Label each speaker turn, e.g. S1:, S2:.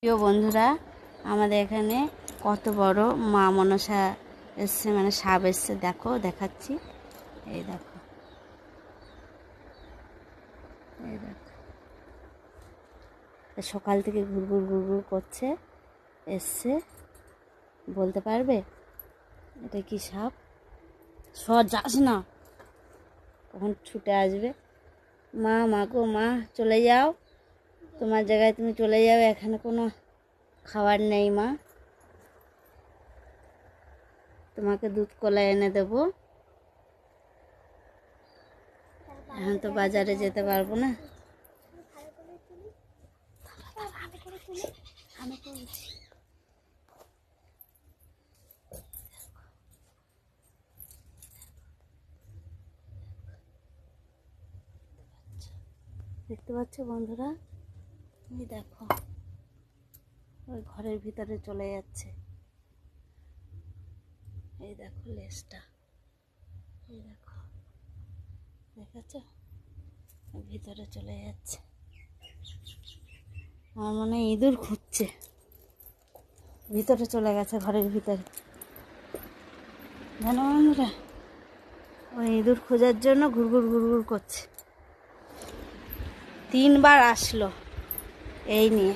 S1: প্রিয় বন্ধুরা, আমাদের এখানে কত বড় মা মনসা এসছে, মানে সাপ এসছে। দেখো, দেখাচ্ছি। এই দেখো, এই দেখো, সকাল থেকে ঘুরঘুর ঘুরঘুর করছে, এসছে। বলতে পারবে এটা কি সাপ? সর, যাস না, কখন ছুটে আসবে। মা, মা গো মা, চলে যাও, তোমার জায়গায় তুমি চলে যাও, এখানে কোনো খাবার নেই মা, তোমাকে দুধ কলা এনে দেবো। এখন তো বাজারে যেতে পারবো না। দেখতে পাচ্ছ বন্ধুরা, এই দেখো, ওই ঘরের ভিতরে চলে যাচ্ছে। এই দেখো লেজটা, এই দেখো, দেখাচ্ছ, ভিতরে চলে যাচ্ছে। আমার মনে হয় ইঁদুর খুঁজছে, ভিতরে চলে গেছে, ঘরের ভিতরে। জানো বন্ধুরা, ওই ইঁদুর খোঁজার জন্য ঘুরঘুর ঘুরঘুর করছে। 3 বার আসলো এই নিয়ে।